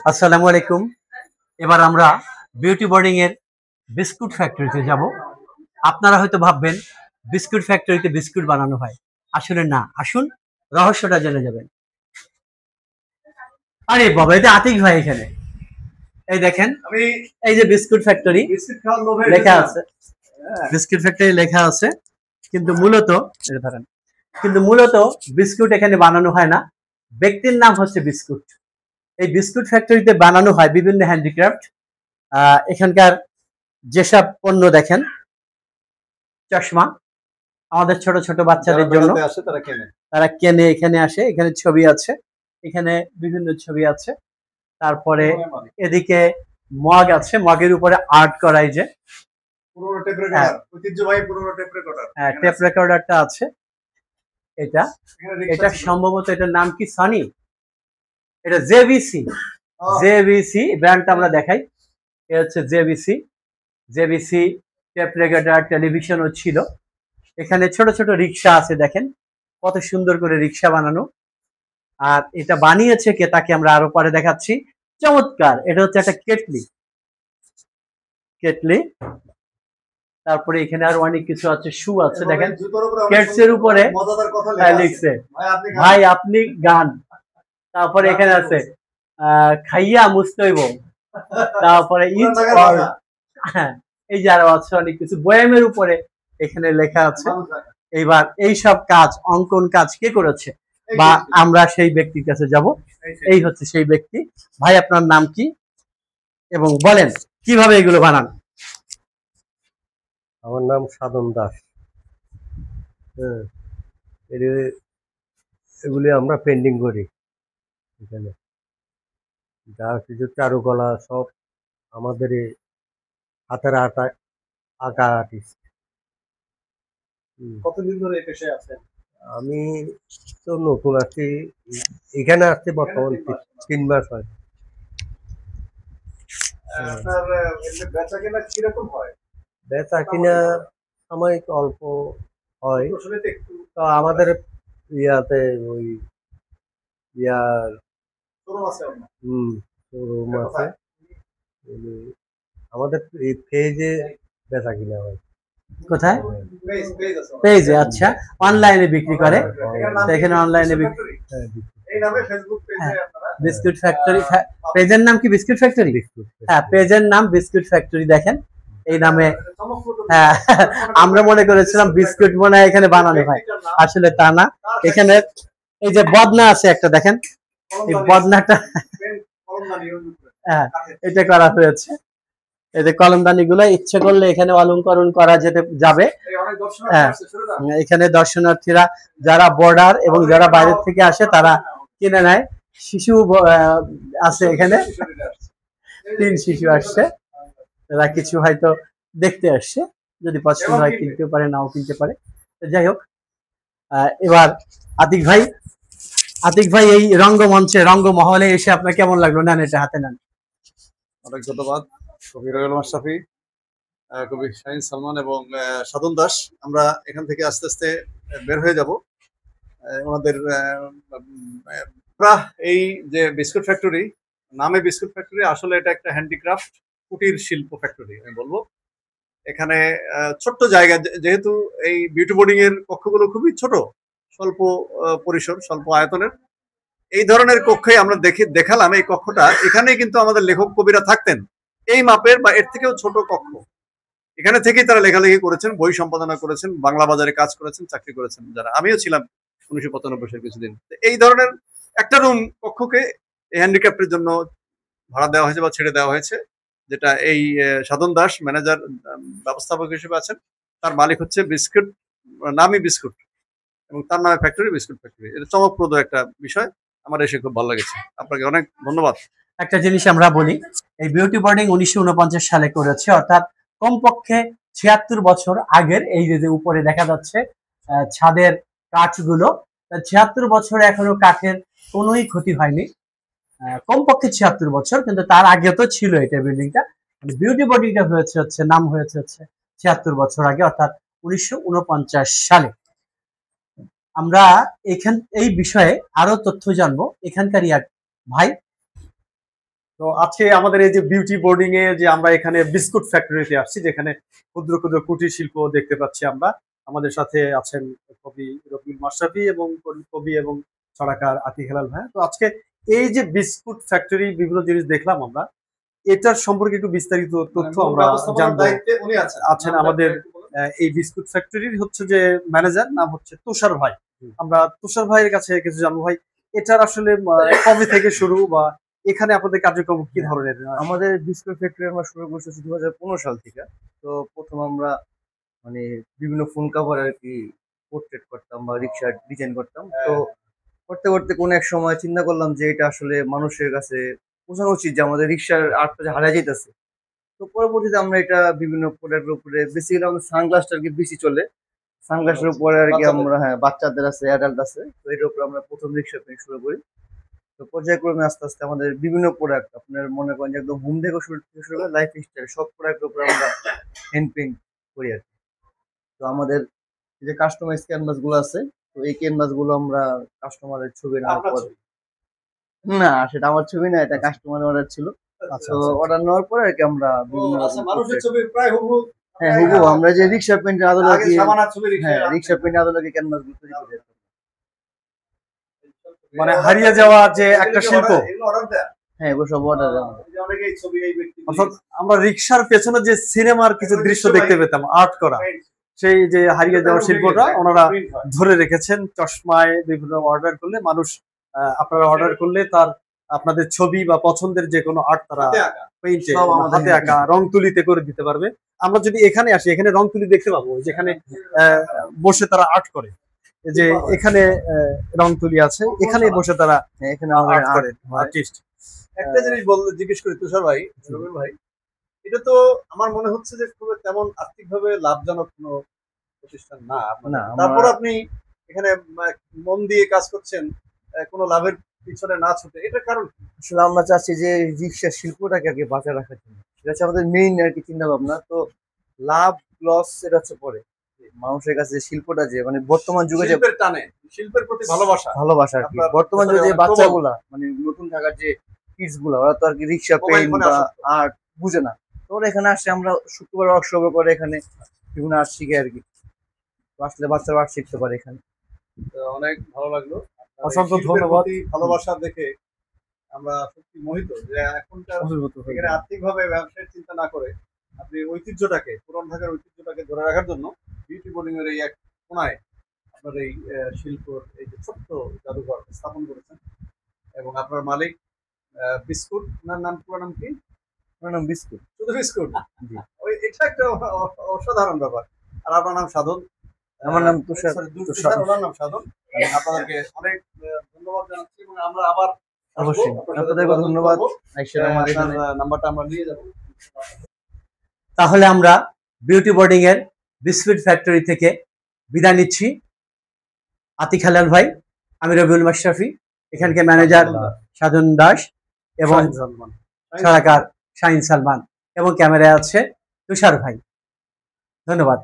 আসসালামু আলাইকুম। এবার আমরা বিউটি বোর্ডিং এর বিস্কুট ফ্যাক্টরিতে যাব। আপনারা হয়তো ভাববেন বিস্কুট ফ্যাক্টরিতে বিস্কুট বানানো হয়। আসলে না, আসুন রহস্যটা জেনে যাবেন। আরে বাবা, এটা আতিক ভাই এখানে। এই দেখেন, আমি এই যে বিস্কুট ফ্যাক্টরি লেখা আছে, বিস্কুট ফ্যাক্টরি লেখা আছে, কিন্তু মূলত এটা ধরেন, কিন্তু মূলত বিস্কুট এখানে বানানো হয় না। ব্যক্তির নাম হচ্ছে বিস্কুট। এই বিস্কুট ফ্যাক্টরিতে বানানো হয় বিভিন্ন হ্যান্ডিক্রাফট। এখানকার যেসব পণ্য দেখেন, চশমা আমাদের ছোট ছোট বাচ্চাদের জন্য তারা কেনে, এখানে আসে, এখানে ছবি আছে, এখানে বিভিন্ন ছবি আছে। তারপরে এদিকে মগ আছে, মগের উপরে আর্ট করাই যে টেপ রেকর্ডারটা আছে। এটা এটা সম্ভবত এটার নাম কি, সনি, এটা জেভিসি। জেভিসি ব্র্যান্ডটা আমরা দেখাই। এটা হচ্ছে জেভিসি। জেভিসি টেপ রেকর্ডার, টেলিভিশনও ছিল। এখানে ছোট ছোট রিক্সা আছে, দেখেন কত সুন্দর করে রিক্সা বানানো। আর এটা বানিয়েছে কে তাকে আমরা আরো পরে দেখাচ্ছি। চমৎকার, এটা হচ্ছে একটা কেটলি। কেটলি। তারপরে এখানে আরো অনেক কিছু আছে, শু আছে, দেখেন কেটসের উপরে লিখছে ভাই আপনি গান। তারপরে এখানে আছে খাইয়া মুস্তইব। তারপরে এই যে আরো আছে অনেক কিছু বয়ামের উপরে এখানে লেখা আছে। এইবার এই সব কাজ, অঙ্কন কাজ কে করেছে, বা আমরা সেই ব্যক্তির কাছে যাব। এই হচ্ছে সেই ব্যক্তি। ভাই আপনার নাম কি এবং বলেন কিভাবে এগুলো বানান? আমার নাম সাধন দাস। হ্যাঁ, এগুলি আমরা পেন্টিং করি এখানে। যা কিছু চারুকলা সব আমাদের হাতের আঁকা আর্টিস্ট। কতদিন ধরে এই পেশায় আছেন? আমি তো নতুন আছি, এখানে আসছি বর্তমান 3 মাস হয়। আপনার বেচা কেনা কিরকম হয়? বেচা কিনা সাময়িক অল্প হয়। তো আমাদের ইয়াতে ওই ইয়ার শোরুম আছে, আমাদের এই পেজে বেচা কিনা হয়। কোথায়? পেজে। আচ্ছা, অনলাইনে বিক্রি করে। এখানে অনলাইনে বিক্রি। Biscuit factory. পেজের নাম কি বিস্কুট ফ্যাক্টরি? হ্যাঁ, পেজের নাম বিস্কুট ফ্যাক্টরি। দেখেন এই নামে। হ্যাঁ, আমরা মনে করেছিলাম বিস্কুট মনে হয় এখানে বানানো হয়, আসলে তা না। এখানে এই যে বদনা আছে একটা, দেখেন এই বদনাটা, হ্যাঁ এটা করা হয়েছে। এই যে কলমদানি গুলো ইচ্ছে করলে এখানে অলঙ্করণ করা যাবে। হ্যাঁ, এখানে দর্শনার্থীরা যারা বর্ডার এবং যারা বাইরের থেকে আসে তারা কিনে নেয়। শিশু আছে এখানে, 3 শিশু আসছে, তারা কিছু হয়তো দেখতে আসছে, যদি পছন্দ হয় কিনতে পারে, নাও কিনতে পারে। যাই হোক, এবার আতিক ভাই, আতিক ভাই এই রঙ্গমঞ্চে, রঙ্গমহলে এসে আপনার কেমন লাগলো? নেন এটা হাতে নেন। অনেক ধন্যবাদ কবি রয়েল মাশরাফি, কবি শাহিন সালমান এবং সাধন দাস। আমরা এখান থেকে আস্তে আস্তে বের হয়ে যাব। ওনাদের এই যে বিস্কুট ফ্যাক্টরি, নামে বিস্কুট ফ্যাক্টরি, আসলে এটা একটা হ্যান্ডিক্রাফট কুটির শিল্প ফ্যাক্টরি আমি বলবো। এখানে ছোট্ট জায়গা, যেহেতু এই বিউটি বোর্ডিং এর কক্ষগুলো খুবই ছোট, স্বল্প পরিসর, স্বল্প আয়তনের, এই ধরনের কক্ষে আমরা দেখালাম এই কক্ষটা। এখানেই কিন্তু আমাদের লেখক কবিরা থাকতেন, এই মাপের বা এর থেকেও ছোট কক্ষ। এখানে থেকেই তারা লেখালেখি করেছেন, বই সম্পাদনা করেছেন, বাংলা বাজারে কাজ করেছেন, চাকরি করেছেন যারা। আমিও ছিলাম 1995 সালের কিছুদিন। এই ধরনের একটা রুম কক্ষকে হ্যান্ডিক্রাফটের জন্য ভাড়া দেওয়া হয়েছে বা ছেড়ে দেওয়া হয়েছে, যেটা এই সাধন দাস ম্যানেজার, ব্যবস্থাপক হিসেবে আছেন। তার মালিক হচ্ছে বিস্কুট, নামি বিস্কুট, এবং তার নামে ফ্যাক্টরি বিস্কুট ফ্যাক্টরি। এটা চমকপ্রদ একটা বিষয়, আমার এসে খুব ভালো লেগেছে। আপনাকে অনেক ধন্যবাদ। একটা জিনিস আমরা বলি, এই বিউটি বোর্ডিং 1949 সালে করেছে, অর্থাৎ কমপক্ষে 76 বছর আগের। এই যে উপরে দেখা যাচ্ছে ছাদের কাঠগুলো, 76 বছরে এখনো কাঠের কোনোই ক্ষতি হয়নি। কমপক্ষে 76 বছর, কিন্তু তার আগে তো ছিল এটা বিল্ডিংটা। বিউটি বোর্ডিংটা হচ্ছে নাম হয়েছে 76 বছর আগে, অর্থাৎ 1949 সালে। আমরা এই বিষয়ে আরো তথ্য জানবো এখানকার ভাই। তো আজকে আমাদের এই যে বিউটি বোর্ডিং এ যে আমরা এখানে বিস্কুট ফ্যাক্টরিতে আসছি, যেখানে ক্ষুদ্র ক্ষুদ্র কুটির শিল্প দেখতে পাচ্ছি আমরা। আমাদের সাথে আছেন কবি রবিউল মাশরাফি এবং কবি এবং ছড়াকার আতিক হেলাল ভাই। তো আজকে এই যে বিস্কুট ফ্যাক্টরি বিভিন্ন জিনিস দেখলাম আমরা, এটার সম্পর্কে একটু বিস্তারিত তথ্য আমরা জানবো। আছেন আমাদের এই বিস্কুট ফ্যাক্টরির হচ্ছে যে ম্যানেজার, নাম হচ্ছে তুষার ভাই। আমরা তুষার ভাইয়ের কাছে কিছু জানবো। ভাই, এটার আসলে কবে থেকে শুরু, বা এখানে আপনাদের কার্যক্রম কি ধরনের? আমাদের বিস্কুট ফ্যাক্টরি আমরা শুরু করছি 2015 সাল থেকে। তো প্রথম আমরা মানে বিভিন্ন ফোন কাভার আর কি পোর্ট্রেট করতাম বা রিক্সা ডিজাইন করতাম। তো করতে করতে কোন এক সময় চিন্তা করলাম যে এটা আসলে মানুষের কাছে পৌঁছানো উচিত, যে আমাদের রিক্সার আর্টটা যে হারিয়ে যাইতেছে। তো পরবর্তীতে আমরা এটা বিভিন্ন প্রোডাক্টের উপরে, বেসিক্যালি আমাদের সানগ্লাসটা আর কি বেশি চলে। সানগ্লাসের উপরে আর কি আমরা, হ্যাঁ, বাচ্চাদের আছে, অ্যাডাল্ট আছে। তো এটার উপরে আমরা প্রথম রিক্সা পেয়ে শুরু করি। তো পর্যায়ক্রমে আস্তে আস্তে আমাদের বিভিন্ন প্রোডাক্ট, আপনার মনে করেন যে একদম হোম থেকে শুরু করে লাইফ স্টাইল সব প্রোডাক্টের উপরে আমরা হ্যান্ড পেইন্ট করি আর কি। তো আমাদের যে কাস্টমাইজ ক্যানভাস গুলো আছে, তো এই ক্যানভাস গুলো আমরা কাস্টমারের ছবি নেওয়ার পর, না সেটা আমার ছবি না, এটা কাস্টমার অর্ডার ছিল। তো অর্ডার নেওয়ার পরে আর কি আমরা বিভিন্ন মানুষের ছবি প্রায় হুবহু, হ্যাঁ হুবহু আমরা যে রিক্সা পেইন্টের আদলে কি, হ্যাঁ রিক্সা পেইন্টের আদলে কি ক্যানভাস গুলো তৈরি করি। মানে হারিয়ে যাওয়া যে একটা শিল্প, হ্যাঁ এগুলো সব অর্ডার। অর্থাৎ আমরা রিক্সার পেছনে যে সিনেমার কিছু দৃশ্য দেখতে পেতাম আর্ট করা, সেই যে হারিয়ে যাওয়া শিল্পটা ওনারা ধরে রেখেছেন। চশমায় বিভিন্ন অর্ডার করলে মানুষ, আপনারা অর্ডার করলে তার আপনাদের ছবি বা পছন্দের যে কোনো আর্ট তারা পেইন্টে, হাতে আঁকা, রং তুলিতে করে দিতে পারবে। আমরা যদি এখানে আসি, এখানে রং তুলি দেখতে পাবো, যেখানে বসে তারা আর্ট করে। যে এখানে রং তুলি আছে, এখানে বসে তারা এখানে আর্ট করে আর্টিস্ট। একটা জিনিস জিজ্ঞেস করি তুষার ভাই, রবিউল ভাই, এটা তো আমার মনে হচ্ছে যে খুব তেমন আর্থিকভাবে লাভজনক কোনো প্রতিষ্ঠান না। তারপর আপনি এখানে মন দিয়ে কাজ করছেন, কোনো লাভের পিছনে না ছুটে, এটার কারণ আসলে আমরা চাচ্ছি যে রিক্সা শিল্পটাকে আর কি বাঁচায় রাখার জন্য, সেটা হচ্ছে আমাদের মেইন আর কি চিন্তা ভাবনা। তো লাভ লস এটা হচ্ছে পরে, মানুষের কাছে শিল্পটা যে মানে বর্তমান যুগে যে টানে, শিল্পের প্রতি ভালোবাসা আর কি, বর্তমান যুগে যে বাচ্চাগুলা মানে নতুন ঢাকার যে কিডস গুলা, ওরা তো আর কি রিক্সা পেইন্ট বা আর্ট বুঝে না। তো ওরা এখানে আসে, আমরা শুক্রবার ওয়ার্কশপ করে এখানে বিভিন্ন আর্ট শিখে আর কি। আসলে বাচ্চারা আর্ট শিখতে পারে এখানে। অনেক ভালো লাগলো, অসংখ্য ধন্যবাদ। ভালোবাসা দেখে আমরা সত্যি মোহিত যে এখনকার এখানে আর্থিকভাবে ব্যবসায়ের চিন্তা না করে আপনি ঐতিহ্যটাকে, পুরান ঢাকার ঐতিহ্যটাকে ধরে রাখার জন্য বিউটি বোর্ডিং এর এই এক কোনায় আপনার এই শিল্পর এই যে ছোট্ট জাদুঘর স্থাপন করেছেন। এবং আপনার মালিক বিস্কুট, ওনার নাম, পুরো নাম কি? ওনার নাম বিস্কুট, শুধু বিস্কুট। ওই এটা একটা অসাধারণ ব্যাপার। আর আপনার নাম সাধন? আমার নাম তুষার। ওনার নাম সাধন। আপনাদেরকে অনেক ধন্যবাদ জানাচ্ছি, এবং আমরা আবার অবশ্যই আপনাদেরকে ধন্যবাদ। নাম্বারটা আমরা নিয়ে যাব। তাহলে আমরা বিউটি বোর্ডিং এর বিস্কুট ফ্যাক্টরি থেকে বিদায় নিচ্ছি। আতিক হেলাল ভাই, আমি রবিউল মাশরাফি, এখানকার ম্যানেজার সাধন দাস এবং ছড়াকার শাহিন সালমান, এবং ক্যামেরায় আছে তুষার ভাই। ধন্যবাদ।